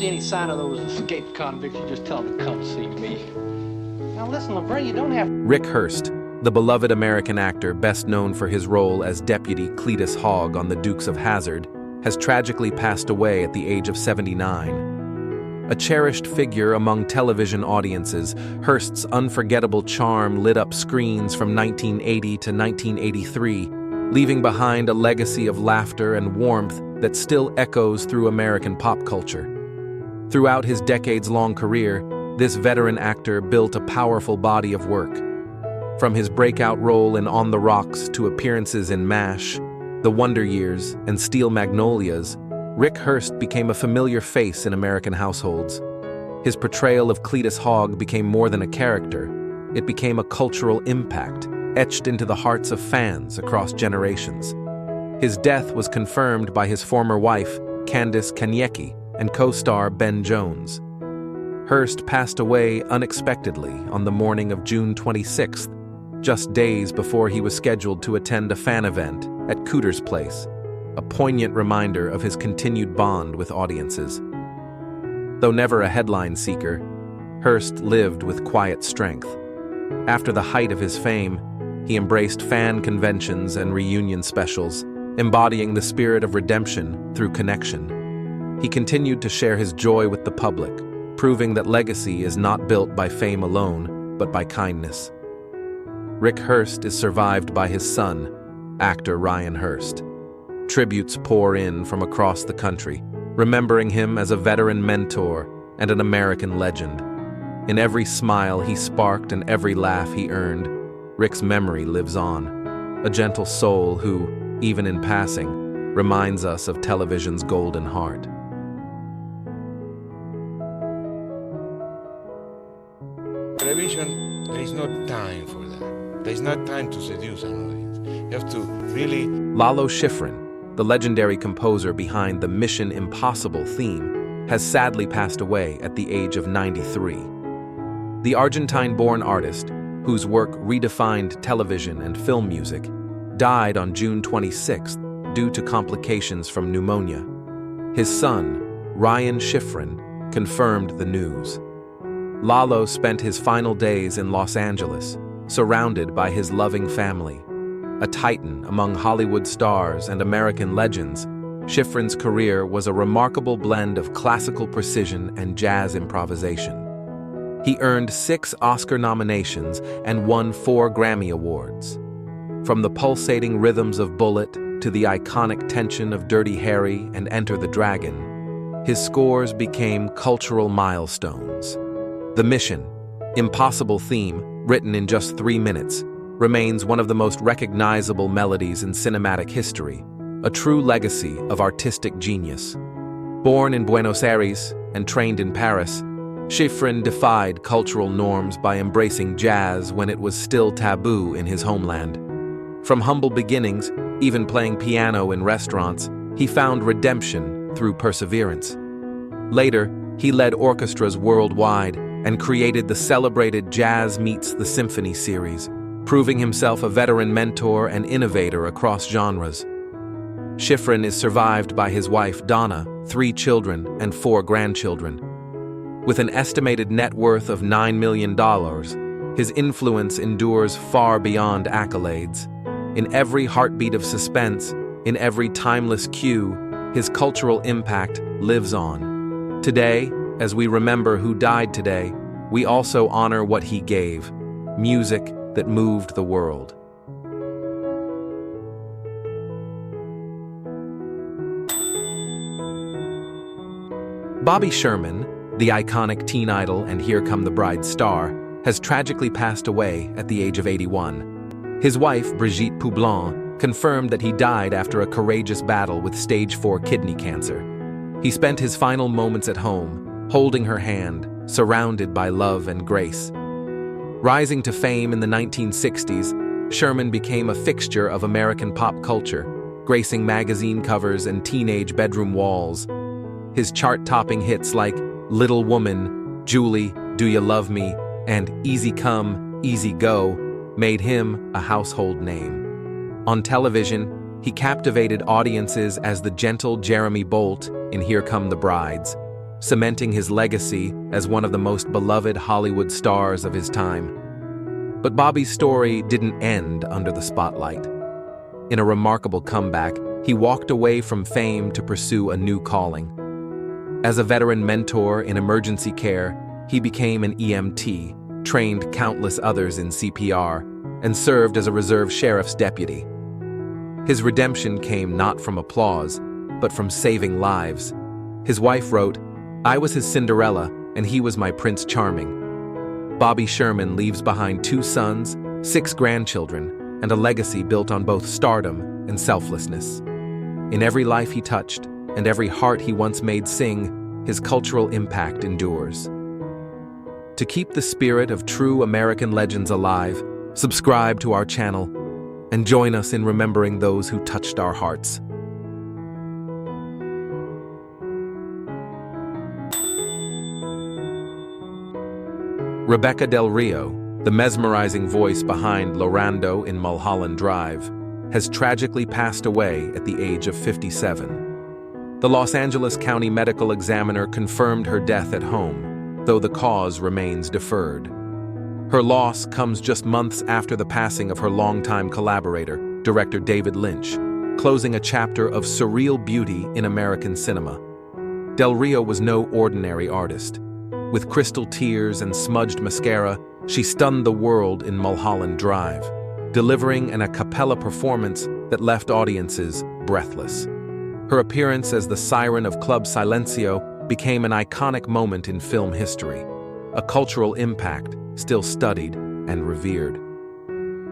see any sign of those escaped convicts, you just tell them to come see me. Now listen, Laverne, you don't have... Rick Hurst, the beloved American actor best known for his role as Deputy Cletus Hogg on the Dukes of Hazzard, has tragically passed away at the age of 79. A cherished figure among television audiences, Hurst's unforgettable charm lit up screens from 1980 to 1983, leaving behind a legacy of laughter and warmth that still echoes through American pop culture. Throughout his decades-long career, this veteran actor built a powerful body of work. From his breakout role in On the Rocks to appearances in MASH, The Wonder Years, and Steel Magnolias, Rick Hurst became a familiar face in American households. His portrayal of Cletus Hogg became more than a character. It became a cultural impact, etched into the hearts of fans across generations. His death was confirmed by his former wife, Candice Kanyeki, and co-star Ben Jones. Hurst passed away unexpectedly on the morning of June 26th, just days before he was scheduled to attend a fan event at Cooter's Place, a poignant reminder of his continued bond with audiences. Though never a headline seeker, Hurst lived with quiet strength. After the height of his fame, he embraced fan conventions and reunion specials, embodying the spirit of redemption through connection. He continued to share his joy with the public, proving that legacy is not built by fame alone, but by kindness. Rick Hurst is survived by his son, actor Ryan Hurst. Tributes pour in from across the country, remembering him as a veteran mentor and an American legend. In every smile he sparked and every laugh he earned, Rick's memory lives on, a gentle soul who, even in passing, reminds us of television's golden heart. Television, there is no time for that. There is not time to seduce an audience. You have to really... Lalo Schifrin, the legendary composer behind the Mission Impossible theme, has sadly passed away at the age of 93. The Argentine-born artist, whose work redefined television and film music, died on June 26th due to complications from pneumonia. His son, Ryan Schifrin, confirmed the news. Lalo spent his final days in Los Angeles, surrounded by his loving family. A titan among Hollywood stars and American legends, Schifrin's career was a remarkable blend of classical precision and jazz improvisation. He earned 6 Oscar nominations and won 4 Grammy Awards. From the pulsating rhythms of Bullet to the iconic tension of Dirty Harry and Enter the Dragon, his scores became cultural milestones. The Mission Impossible theme, written in just 3 minutes, remains one of the most recognizable melodies in cinematic history, a true legacy of artistic genius. Born in Buenos Aires and trained in Paris, Schifrin defied cultural norms by embracing jazz when it was still taboo in his homeland. From humble beginnings, even playing piano in restaurants, he found redemption through perseverance. Later, he led orchestras worldwide and created the celebrated Jazz Meets the Symphony series, proving himself a veteran mentor and innovator across genres. Schifrin is survived by his wife Donna, 3 children, and 4 grandchildren. With an estimated net worth of $9 million, his influence endures far beyond accolades. In every heartbeat of suspense, in every timeless cue, his cultural impact lives on. Today, as we remember who died today, we also honor what he gave, music that moved the world. Bobby Sherman, the iconic teen idol and Here Come the Bride star, has tragically passed away at the age of 81. His wife, Brigitte Poublon, confirmed that he died after a courageous battle with stage 4 kidney cancer. He spent his final moments at home, holding her hand, surrounded by love and grace. Rising to fame in the 1960s, Sherman became a fixture of American pop culture, gracing magazine covers and teenage bedroom walls. His chart-topping hits like Little Woman, Julie, Do You Love Me, and Easy Come, Easy Go made him a household name. On television, he captivated audiences as the gentle Jeremy Bolt in Here Come the Brides, cementing his legacy as one of the most beloved Hollywood stars of his time. But Bobby's story didn't end under the spotlight. In a remarkable comeback, he walked away from fame to pursue a new calling. As a veteran mentor in emergency care, he became an EMT, trained countless others in CPR, and served as a reserve sheriff's deputy. His redemption came not from applause, but from saving lives. His wife wrote, "I was his Cinderella, and he was my Prince Charming." Bobby Sherman leaves behind 2 sons, 6 grandchildren, and a legacy built on both stardom and selflessness. In every life he touched, and every heart he once made sing, his cultural impact endures. To keep the spirit of true American legends alive, subscribe to our channel and join us in remembering those who touched our hearts. Rebekah Del Rio, the mesmerizing voice behind Lorando in Mulholland Drive, has tragically passed away at the age of 57. The Los Angeles County Medical Examiner confirmed her death at home, though the cause remains deferred. Her loss comes just months after the passing of her longtime collaborator, director David Lynch, closing a chapter of surreal beauty in American cinema. Del Rio was no ordinary artist. With crystal tears and smudged mascara, she stunned the world in Mulholland Drive, delivering an a cappella performance that left audiences breathless. Her appearance as the siren of Club Silencio became an iconic moment in film history, a cultural impact still studied and revered.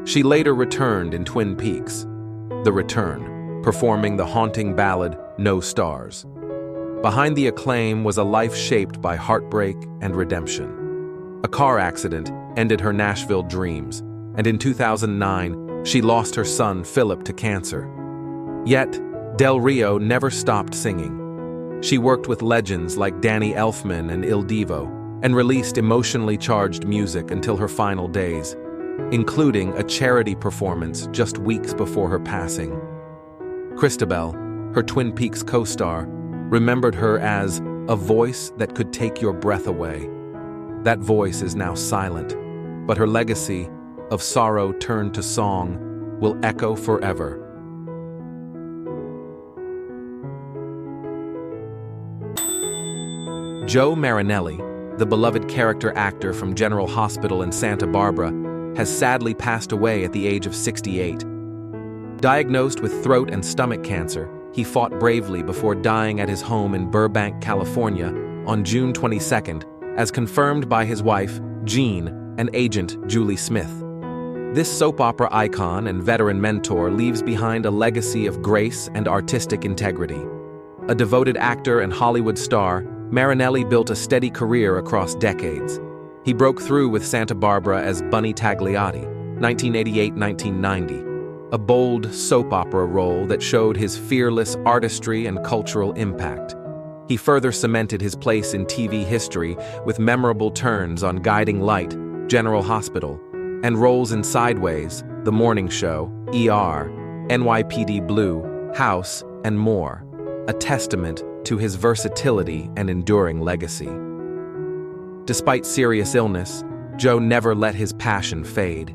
She later returned in Twin Peaks: The Return, performing the haunting ballad No Stars. Behind the acclaim was a life shaped by heartbreak and redemption. A car accident ended her Nashville dreams, and in 2009, she lost her son Philip to cancer. Yet, Del Rio never stopped singing. She worked with legends like Danny Elfman and Il Divo, and released emotionally charged music until her final days, including a charity performance just weeks before her passing. Christabel, her Twin Peaks co-star, remembered her as a voice that could take your breath away. That voice is now silent, but her legacy of sorrow turned to song will echo forever. Joe Marinelli, the beloved character actor from General Hospital in Santa Barbara, has sadly passed away at the age of 68. Diagnosed with throat and stomach cancer, he fought bravely before dying at his home in Burbank, California, on June 22nd, as confirmed by his wife, Jean, and agent Julie Smith. This soap opera icon and veteran mentor leaves behind a legacy of grace and artistic integrity. A devoted actor and Hollywood star, Marinelli built a steady career across decades. He broke through with Santa Barbara as Bunny Tagliotti, 1988-1990, a bold soap opera role that showed his fearless artistry and cultural impact. He further cemented his place in TV history with memorable turns on Guiding Light, General Hospital, and roles in Sideways, The Morning Show, ER, NYPD Blue, House, and more, a testament to his versatility and enduring legacy. Despite serious illness, Joe never let his passion fade.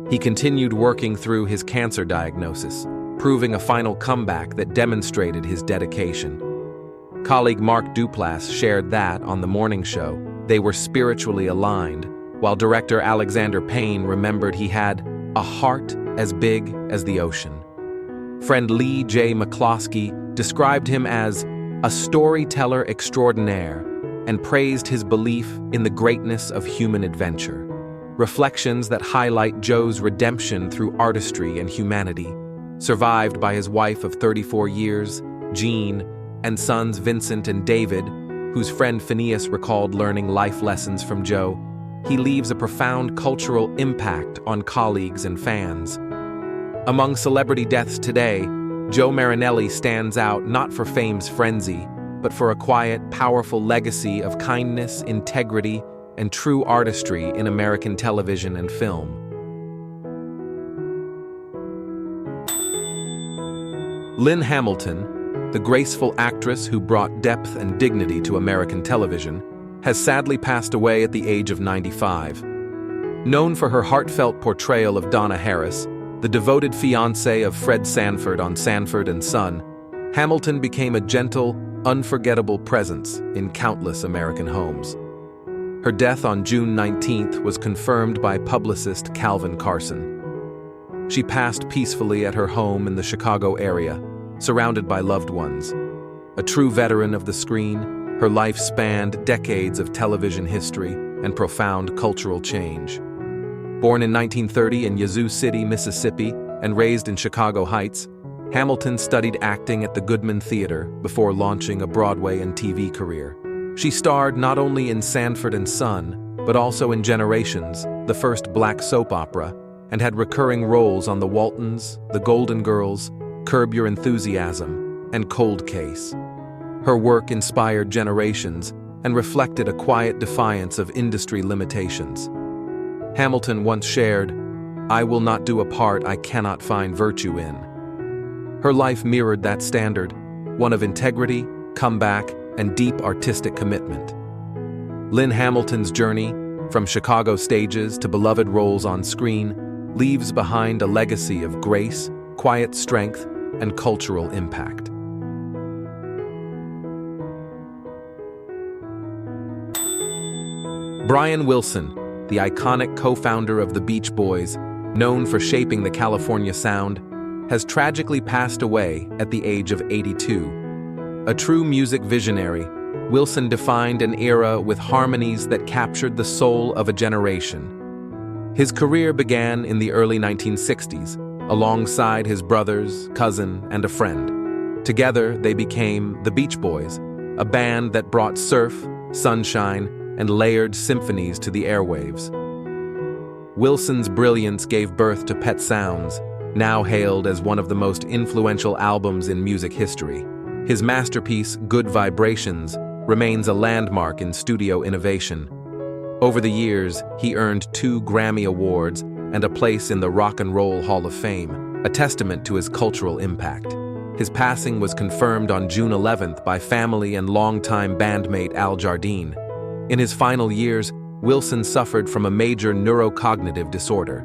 He continued working through his cancer diagnosis, proving a final comeback that demonstrated his dedication. Colleague Mark Duplass shared that, on The Morning Show, they were spiritually aligned, while director Alexander Payne remembered he had a heart as big as the ocean. Friend Lee J. McCloskey described him as a storyteller extraordinaire and praised his belief in the greatness of human adventure. Reflections that highlight Joe's redemption through artistry and humanity, survived by his wife of 34 years, Jean, and sons Vincent and David, whose friend Phineas recalled learning life lessons from Joe. He leaves a profound cultural impact on colleagues and fans. Among celebrity deaths today, Joe Marinelli stands out not for fame's frenzy, but for a quiet, powerful legacy of kindness, integrity, and true artistry in American television and film. Lynn Hamilton, the graceful actress who brought depth and dignity to American television, has sadly passed away at the age of 95. Known for her heartfelt portrayal of Donna Harris, the devoted fiancée of Fred Sanford on Sanford and Son, Hamilton became a gentle, unforgettable presence in countless American homes. Her death on June 19th was confirmed by publicist Calvin Carson. She passed peacefully at her home in the Chicago area, surrounded by loved ones. A true veteran of the screen, her life spanned decades of television history and profound cultural change. Born in 1930 in Yazoo City, Mississippi, and raised in Chicago Heights, Hamilton studied acting at the Goodman Theater before launching a Broadway and TV career. She starred not only in Sanford and Son, but also in Generations, the first black soap opera, and had recurring roles on The Waltons, The Golden Girls, Curb Your Enthusiasm, and Cold Case. Her work inspired generations and reflected a quiet defiance of industry limitations. Hamilton once shared, "I will not do a part I cannot find virtue in." Her life mirrored that standard, one of integrity, comeback, and deep artistic commitment. Lynn Hamilton's journey, from Chicago stages to beloved roles on screen, leaves behind a legacy of grace, quiet strength, and cultural impact. Brian Wilson, the iconic co-founder of the Beach Boys, known for shaping the California sound, has tragically passed away at the age of 82. A true music visionary, Wilson defined an era with harmonies that captured the soul of a generation. His career began in the early 1960s, alongside his brothers, cousin, and a friend. Together, they became the Beach Boys, a band that brought surf, sunshine, and layered symphonies to the airwaves. Wilson's brilliance gave birth to Pet Sounds, now hailed as one of the most influential albums in music history. His masterpiece, Good Vibrations, remains a landmark in studio innovation. Over the years, he earned 2 Grammy Awards and a place in the Rock and Roll Hall of Fame, a testament to his cultural impact. His passing was confirmed on June 11th by family and longtime bandmate Al Jardine. In his final years, Wilson suffered from a major neurocognitive disorder.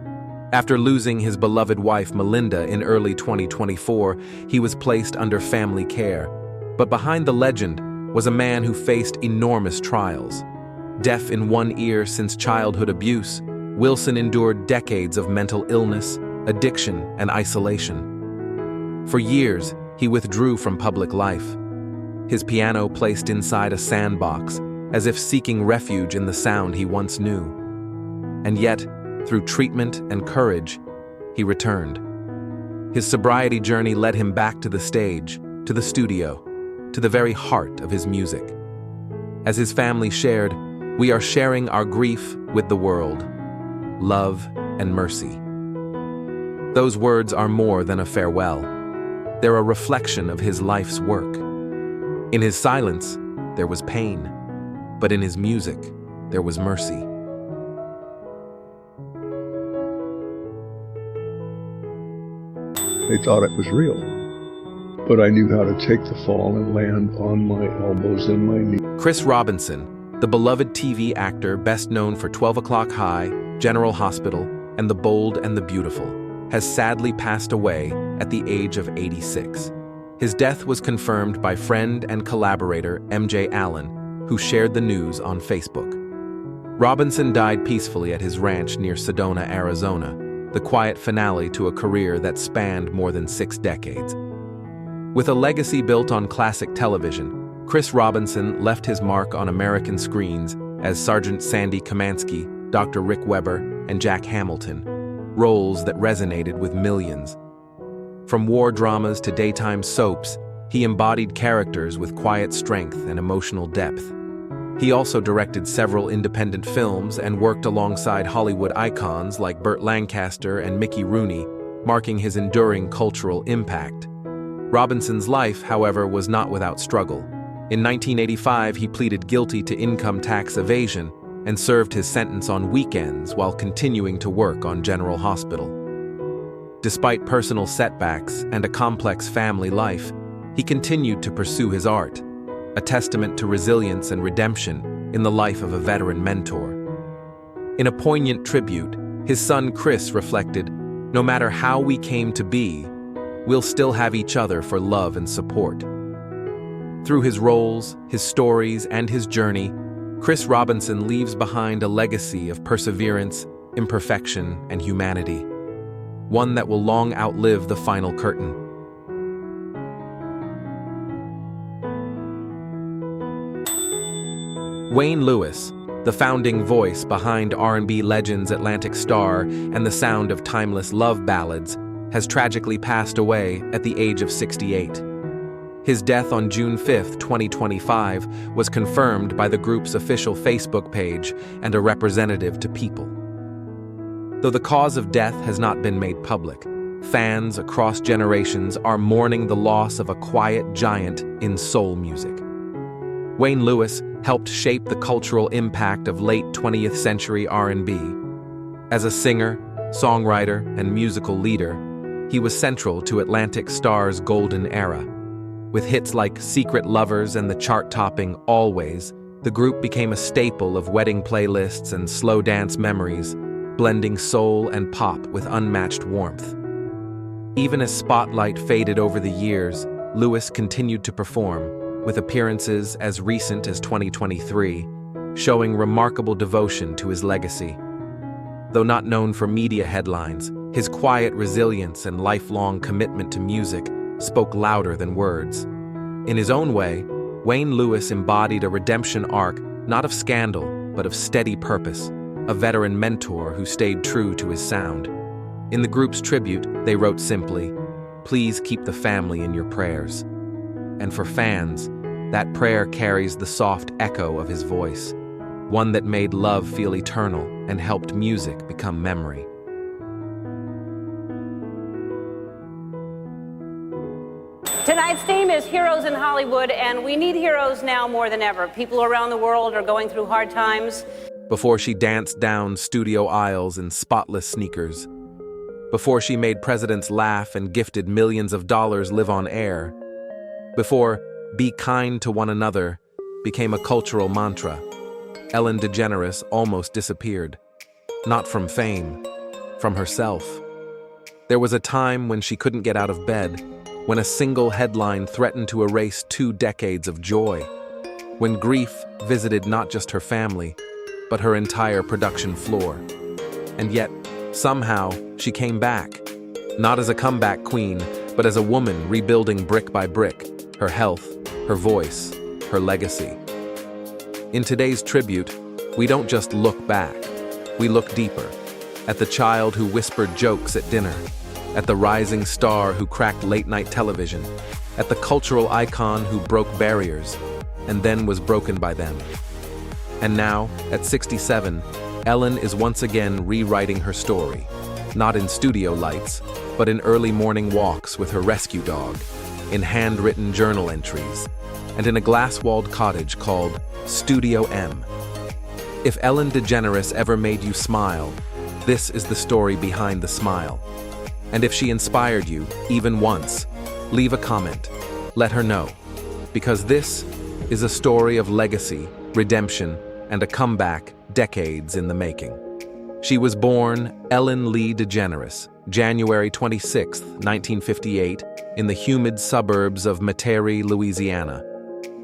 After losing his beloved wife Melinda in early 2024, he was placed under family care. But behind the legend was a man who faced enormous trials. Deaf in one ear since childhood abuse, Wilson endured decades of mental illness, addiction, and isolation. For years, he withdrew from public life, his piano placed inside a sandbox, as if seeking refuge in the sound he once knew. And yet, through treatment and courage, he returned. His sobriety journey led him back to the stage, to the studio, to the very heart of his music. As his family shared, "We are sharing our grief with the world. Love and mercy." Those words are more than a farewell. They're a reflection of his life's work. In his silence, there was pain. But in his music, there was mercy. They thought it was real, but I knew how to take the fall and land on my elbows and my knees. Chris Robinson, the beloved TV actor best known for 12 O'Clock High, General Hospital, and The Bold and the Beautiful, has sadly passed away at the age of 86. His death was confirmed by friend and collaborator MJ Allen, who shared the news on Facebook. Robinson died peacefully at his ranch near Sedona, Arizona, the quiet finale to a career that spanned more than 6 decades. With a legacy built on classic television, Chris Robinson left his mark on American screens as Sergeant Sandy Kamansky, Dr. Rick Weber, and Jack Hamilton, roles that resonated with millions. From war dramas to daytime soaps, he embodied characters with quiet strength and emotional depth. He also directed several independent films and worked alongside Hollywood icons like Burt Lancaster and Mickey Rooney, marking his enduring cultural impact. Robinson's life, however, was not without struggle. In 1985, he pleaded guilty to income tax evasion and served his sentence on weekends while continuing to work on General Hospital. Despite personal setbacks and a complex family life, he continued to pursue his art, a testament to resilience and redemption in the life of a veteran mentor. In a poignant tribute, his son Chris reflected, "No matter how we came to be, we'll still have each other for love and support." Through his roles, his stories, and his journey, Chris Robinson leaves behind a legacy of perseverance, imperfection, and humanity, one that will long outlive the final curtain. Wayne Lewis, the founding voice behind R&B legends Atlantic Starr and the sound of timeless love ballads, has tragically passed away at the age of 68. His death on June 5, 2025, was confirmed by the group's official Facebook page and a representative to People. Though the cause of death has not been made public, fans across generations are mourning the loss of a quiet giant in soul music. Wayne Lewis helped shape the cultural impact of late 20th century R&B. As a singer, songwriter, and musical leader, he was central to Atlantic Starr's golden era. With hits like Secret Lovers and the chart-topping Always, the group became a staple of wedding playlists and slow dance memories, blending soul and pop with unmatched warmth. Even as spotlight faded over the years, Lewis continued to perform, with appearances as recent as 2023, showing remarkable devotion to his legacy. Though not known for media headlines, his quiet resilience and lifelong commitment to music spoke louder than words. In his own way, Wayne Lewis embodied a redemption arc not of scandal, but of steady purpose, a veteran mentor who stayed true to his sound. In the group's tribute, they wrote simply, "Please keep the family in your prayers." And for fans, that prayer carries the soft echo of his voice, one that made love feel eternal and helped music become memory. Tonight's theme is Heroes in Hollywood, and we need heroes now more than ever. People around the world are going through hard times. Before she danced down studio aisles in spotless sneakers. Before she made presidents laugh and gifted millions of dollars live on air. Before "be kind to one another" became a cultural mantra, Ellen DeGeneres almost disappeared. Not from fame, from herself. There was a time when she couldn't get out of bed, when a single headline threatened to erase 2 decades of joy, when grief visited not just her family, but her entire production floor. And yet, somehow, she came back, not as a comeback queen, but as a woman rebuilding brick by brick, her health, her voice, her legacy. In today's tribute, we don't just look back, we look deeper, at the child who whispered jokes at dinner, at the rising star who cracked late-night television, at the cultural icon who broke barriers, and then was broken by them. And now, at 67, Ellen is once again rewriting her story, not in studio lights, but in early morning walks with her rescue dog, in handwritten journal entries, and in a glass-walled cottage called Studio M. If Ellen DeGeneres ever made you smile, this is the story behind the smile. And if she inspired you, even once, leave a comment. Let her know. Because this is a story of legacy, redemption, and a comeback decades in the making. She was born Ellen Lee DeGeneres, January 26, 1958, in the humid suburbs of Metairie, Louisiana.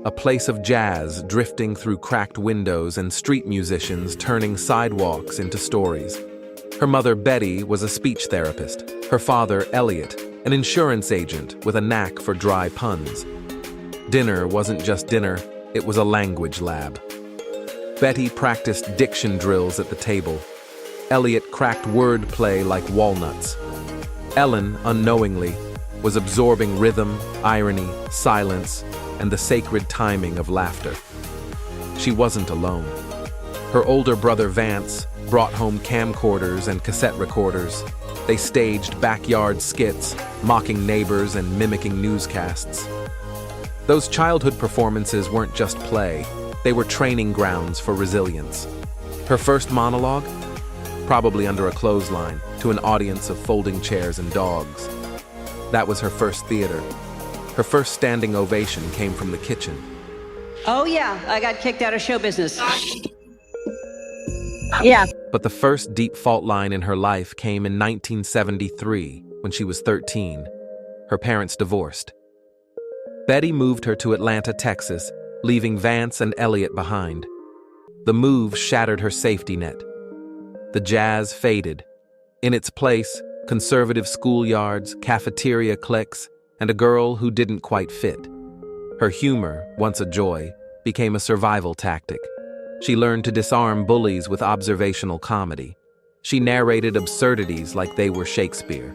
A place of jazz drifting through cracked windows and street musicians turning sidewalks into stories. Her mother, Betty, was a speech therapist. Her father, Elliot, an insurance agent with a knack for dry puns. Dinner wasn't just dinner, it was a language lab. Betty practiced diction drills at the table. Elliot cracked wordplay like walnuts. Ellen, unknowingly, was absorbing rhythm, irony, silence, and the sacred timing of laughter. She wasn't alone. Her older brother Vance brought home camcorders and cassette recorders. They staged backyard skits, mocking neighbors and mimicking newscasts. Those childhood performances weren't just play, they were training grounds for resilience. Her first monologue? Probably under a clothesline, to an audience of folding chairs and dogs. That was her first theater. Her first standing ovation came from the kitchen. Oh yeah, I got kicked out of show business. Yeah. But the first deep fault line in her life came in 1973, when she was 13. Her parents divorced. Betty moved her to Atlanta, Texas, leaving Vance and Elliot behind. The move shattered her safety net. The jazz faded. In its place, conservative schoolyards, cafeteria cliques, and a girl who didn't quite fit. Her humor, once a joy, became a survival tactic. She learned to disarm bullies with observational comedy. She narrated absurdities like they were Shakespeare.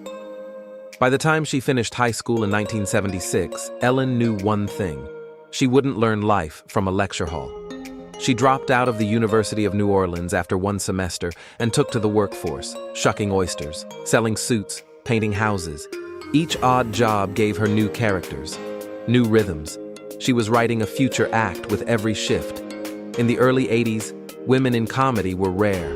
By the time she finished high school in 1976, Ellen knew one thing. She wouldn't learn life from a lecture hall. She dropped out of the University of New Orleans after one semester and took to the workforce, shucking oysters, selling suits, painting houses. Each odd job gave her new characters, new rhythms. She was writing a future act with every shift. In the early 80s, women in comedy were rare.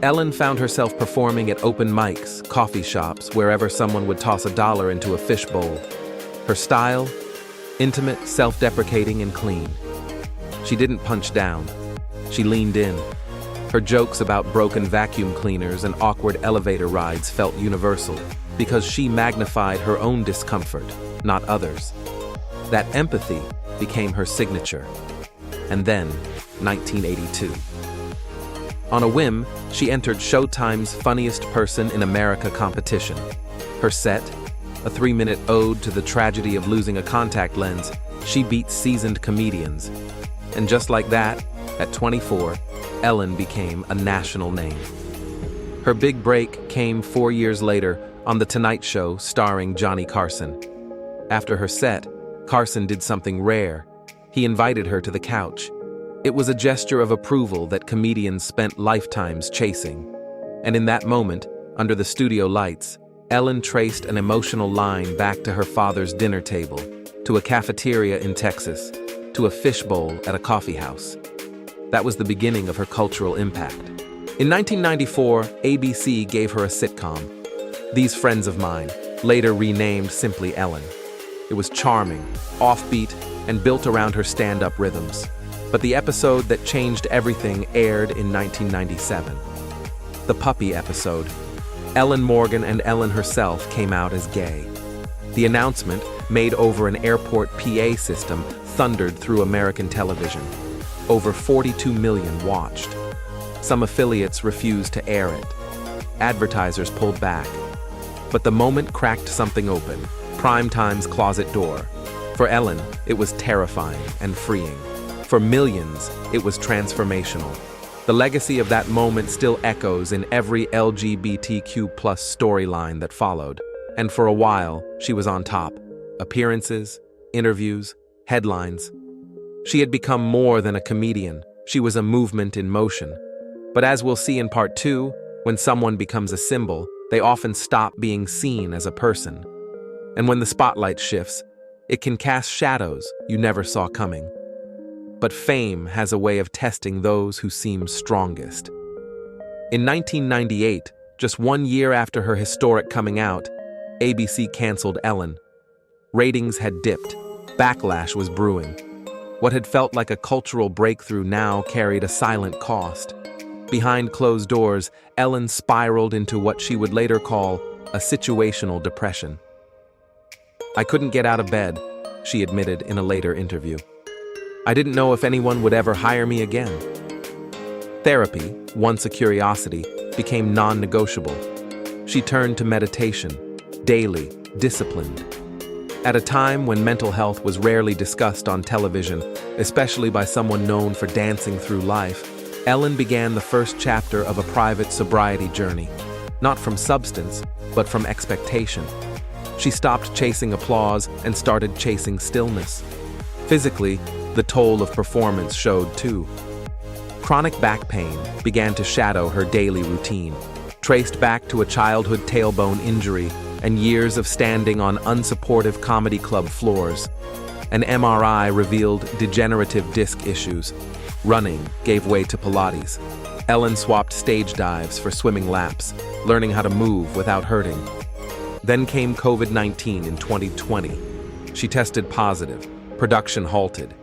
Ellen found herself performing at open mics, coffee shops, wherever someone would toss $1 into a fishbowl. Her style? Intimate, self-deprecating, and clean. She didn't punch down. She leaned in. Her jokes about broken vacuum cleaners and awkward elevator rides felt universal because she magnified her own discomfort, not others. That empathy became her signature. And then, 1982. On a whim, she entered Showtime's Funniest Person in America competition. Her set, a 3-minute ode to the tragedy of losing a contact lens, she beat seasoned comedians. And just like that, at 24, Ellen became a national name. Her big break came 4 years later on The Tonight Show starring Johnny Carson. After her set, Carson did something rare. He invited her to the couch. It was a gesture of approval that comedians spent lifetimes chasing. And in that moment, under the studio lights, Ellen traced an emotional line back to her father's dinner table, to a cafeteria in Texas, to a fishbowl at a coffee house. That was the beginning of her cultural impact. In 1994, ABC gave her a sitcom, These Friends of Mine, later renamed simply Ellen. It was charming, offbeat, and built around her stand-up rhythms. But the episode that changed everything aired in 1997. The puppy episode. Ellen Morgan and Ellen herself came out as gay. The announcement, made over an airport PA system, thundered through American television. Over 42 million watched. Some affiliates refused to air it. Advertisers pulled back. But the moment cracked something open, Primetime's closet door. For Ellen, it was terrifying and freeing. For millions, it was transformational. The legacy of that moment still echoes in every LGBTQ+ storyline that followed. And for a while, she was on top. Appearances, interviews, headlines. She had become more than a comedian. She was a movement in motion. But as we'll see in part 2, when someone becomes a symbol, they often stop being seen as a person. And when the spotlight shifts, it can cast shadows you never saw coming. But fame has a way of testing those who seem strongest. In 1998, just 1 year after her historic coming out, ABC canceled Ellen. Ratings had dipped. Backlash was brewing. What had felt like a cultural breakthrough now carried a silent cost. Behind closed doors, Ellen spiraled into what she would later call a situational depression. "I couldn't get out of bed," she admitted in a later interview. "I didn't know if anyone would ever hire me again." Therapy, once a curiosity, became non-negotiable. She turned to meditation, daily, disciplined. At a time when mental health was rarely discussed on television, especially by someone known for dancing through life, Ellen began the first chapter of a private sobriety journey, not from substance, but from expectation. She stopped chasing applause and started chasing stillness. Physically, the toll of performance showed too. Chronic back pain began to shadow her daily routine, traced back to a childhood tailbone injury and years of standing on unsupportive comedy club floors. An MRI revealed degenerative disc issues. Running gave way to Pilates. Ellen swapped stage dives for swimming laps, learning how to move without hurting. Then came COVID-19 in 2020. She tested positive. Production halted.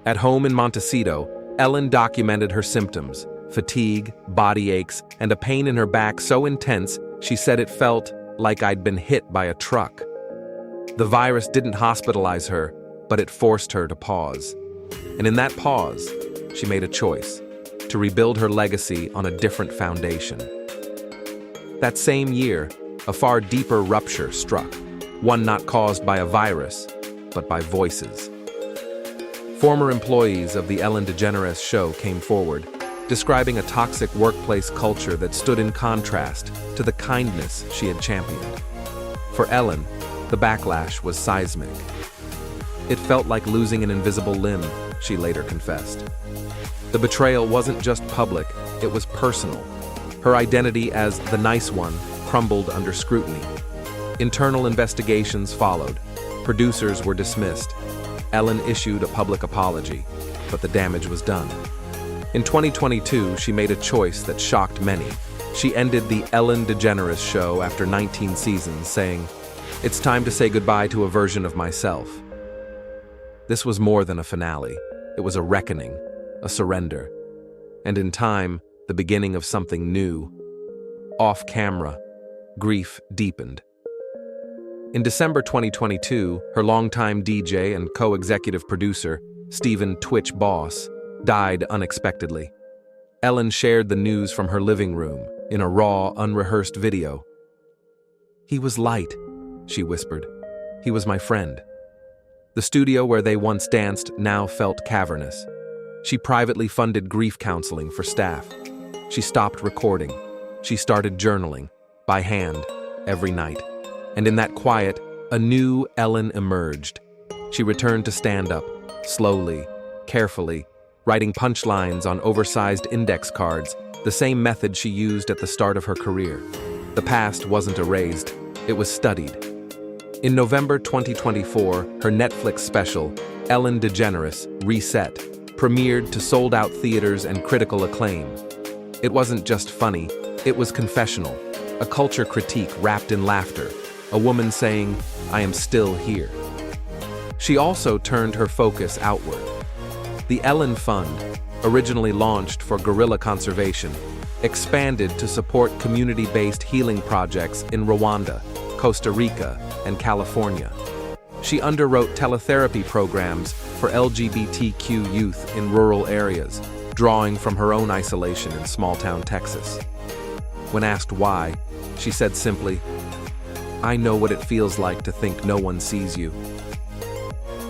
At home in Montecito, Ellen documented her symptoms: fatigue, body aches, and a pain in her back so intense she said it felt like I'd been hit by a truck. The virus didn't hospitalize her, but it forced her to pause. And in that pause, she made a choice: to rebuild her legacy on a different foundation. That same year, a far deeper rupture struck, one not caused by a virus, but by voices. Former employees of the Ellen DeGeneres show came forward, describing a toxic workplace culture that stood in contrast to the kindness she had championed. For Ellen, the backlash was seismic. It felt like losing an invisible limb, she later confessed. The betrayal wasn't just public, it was personal. Her identity as the nice one crumbled under scrutiny. Internal investigations followed. Producers were dismissed. Ellen issued a public apology, but the damage was done. In 2022, she made a choice that shocked many. She ended the Ellen DeGeneres show after 19 seasons, saying, "It's time to say goodbye to a version of myself." This was more than a finale. It was a reckoning, a surrender, and in time, the beginning of something new. Off camera, grief deepened. In December 2022, her longtime DJ and co-executive producer, Stephen "Twitch" Boss, died unexpectedly. Ellen shared the news from her living room in a raw, unrehearsed video. "He was light," she whispered. "He was my friend." The studio where they once danced now felt cavernous. She privately funded grief counseling for staff. She stopped recording. She started journaling, by hand, every night. And in that quiet, a new Ellen emerged. She returned to stand-up, slowly, carefully, writing punchlines on oversized index cards, the same method she used at the start of her career. The past wasn't erased, it was studied. In November 2024, her Netflix special, Ellen DeGeneres Reset, premiered to sold-out theaters and critical acclaim. It wasn't just funny, it was confessional, a culture critique wrapped in laughter, a woman saying, "I am still here." She also turned her focus outward. The Ellen Fund, originally launched for gorilla conservation, expanded to support community-based healing projects in Rwanda, Costa Rica, and California. She underwrote teletherapy programs for LGBTQ youth in rural areas, drawing from her own isolation in small-town Texas. When asked why, she said simply, "I know what it feels like to think no one sees you."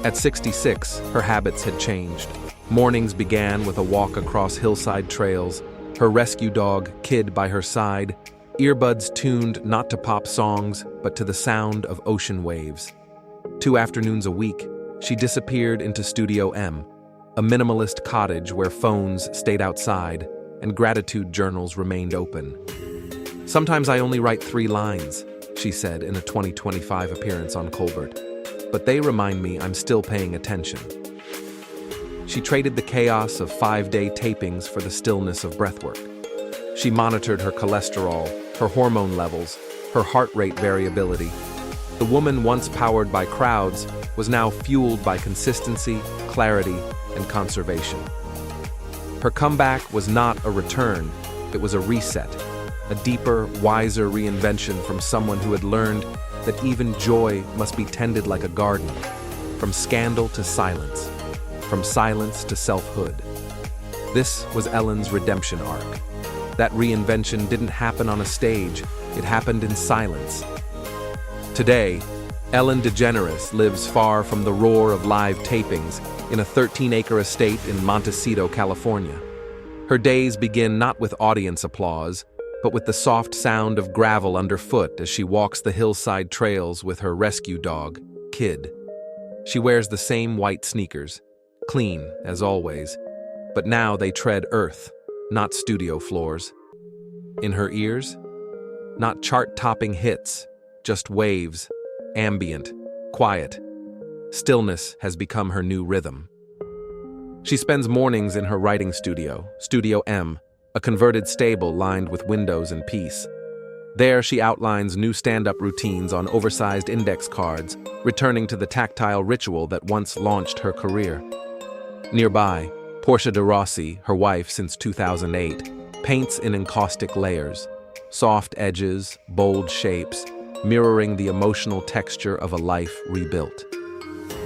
At 66, her habits had changed. Mornings began with a walk across hillside trails, her rescue dog, Kid, by her side, earbuds tuned not to pop songs, but to the sound of ocean waves. 2 afternoons a week, she disappeared into Studio M, a minimalist cottage where phones stayed outside and gratitude journals remained open. "Sometimes I only write 3 lines, she said in a 2025 appearance on Colbert, "but they remind me I'm still paying attention." She traded the chaos of 5-day tapings for the stillness of breathwork. She monitored her cholesterol, her hormone levels, her heart rate variability. The woman once powered by crowds was now fueled by consistency, clarity, and conservation. Her comeback was not a return, it was a reset, a deeper, wiser reinvention from someone who had learned that even joy must be tended like a garden, from scandal to silence, from silence to selfhood. This was Ellen's redemption arc. That reinvention didn't happen on a stage, it happened in silence. Today, Ellen DeGeneres lives far from the roar of live tapings in a 13-acre estate in Montecito, California. Her days begin not with audience applause, but with the soft sound of gravel underfoot as she walks the hillside trails with her rescue dog, Kid. She wears the same white sneakers, clean as always, but now they tread earth, not studio floors. In her ears, not chart-topping hits, just waves, ambient, quiet. Stillness has become her new rhythm. She spends mornings in her writing studio, Studio M, a converted stable lined with windows and peace. There, she outlines new stand-up routines on oversized index cards, returning to the tactile ritual that once launched her career. Nearby, Portia de Rossi, her wife since 2008, paints in encaustic layers, soft edges, bold shapes, mirroring the emotional texture of a life rebuilt.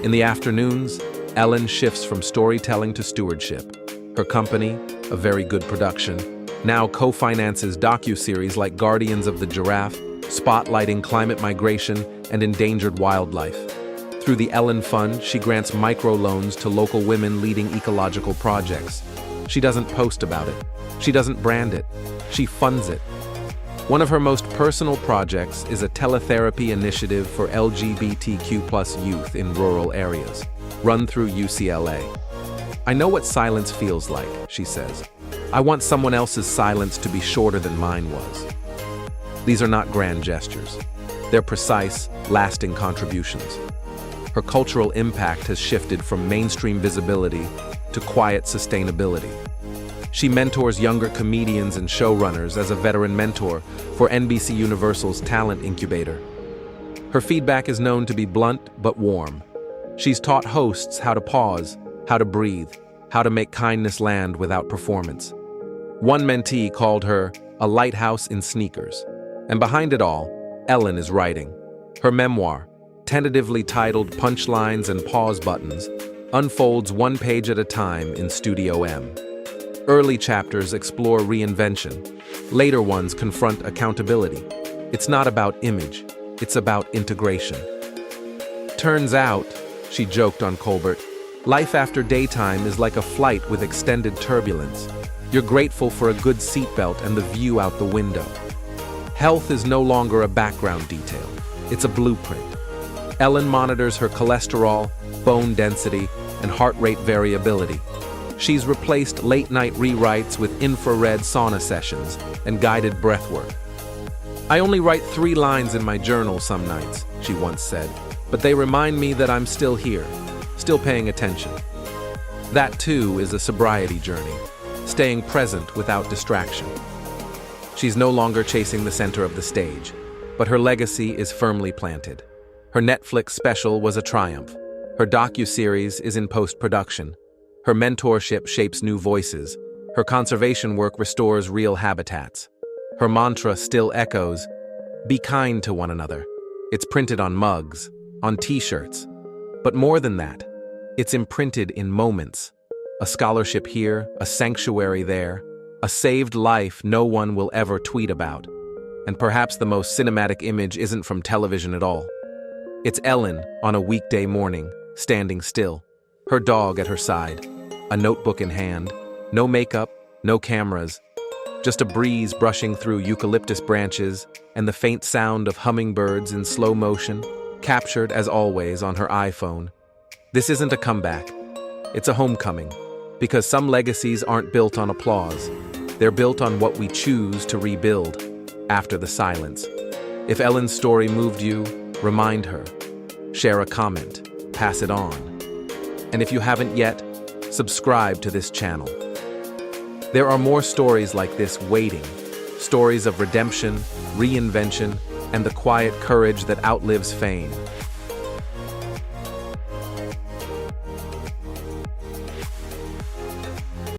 In the afternoons, Ellen shifts from storytelling to stewardship. Her company, a very good production, now co-finances docuseries like Guardians of the Giraffe, spotlighting climate migration and endangered wildlife. Through the Ellen Fund, she grants microloans to local women leading ecological projects. She doesn't post about it. She doesn't brand it. She funds it. One of her most personal projects is a teletherapy initiative for LGBTQ+ youth in rural areas, run through UCLA. "I know what silence feels like," she says. "I want someone else's silence to be shorter than mine was." These are not grand gestures. They're precise, lasting contributions. Her cultural impact has shifted from mainstream visibility to quiet sustainability. She mentors younger comedians and showrunners as a veteran mentor for NBC Universal's talent incubator. Her feedback is known to be blunt but warm. She's taught hosts how to pause, how to breathe, how to make kindness land without performance. One mentee called her a lighthouse in sneakers. And behind it all, Ellen is writing. Her memoir, tentatively titled Punchlines and Pause Buttons, unfolds one page at a time in Studio M. Early chapters explore reinvention. Later ones confront accountability. It's not about image, it's about integration. "Turns out," she joked on Colbert, "life after daytime is like a flight with extended turbulence. You're grateful for a good seatbelt and the view out the window. Health is no longer a background detail, it's a blueprint." Ellen monitors her cholesterol, bone density, and heart rate variability. She's replaced late-night rewrites with infrared sauna sessions and guided breathwork. "I only write 3 lines in my journal some nights," she once said, "but they remind me that I'm still here, still paying attention." That, too, is a sobriety journey, staying present without distraction. She's no longer chasing the center of the stage, but her legacy is firmly planted. Her Netflix special was a triumph. Her docuseries is in post-production. Her mentorship shapes new voices. Her conservation work restores real habitats. Her mantra still echoes, "Be kind to one another." It's printed on mugs, on t-shirts. But more than that, it's imprinted in moments. A scholarship here, a sanctuary there, a saved life no one will ever tweet about. And perhaps the most cinematic image isn't from television at all. It's Ellen on a weekday morning, standing still, her dog at her side, a notebook in hand, no makeup, no cameras, just a breeze brushing through eucalyptus branches and the faint sound of hummingbirds in slow motion, captured as always on her iPhone. This isn't a comeback, it's a homecoming, because some legacies aren't built on applause. They're built on what we choose to rebuild after the silence. If Ellen's story moved you, remind her, share a comment, pass it on. And if you haven't yet, subscribe to this channel. There are more stories like this waiting, stories of redemption, reinvention, and the quiet courage that outlives fame.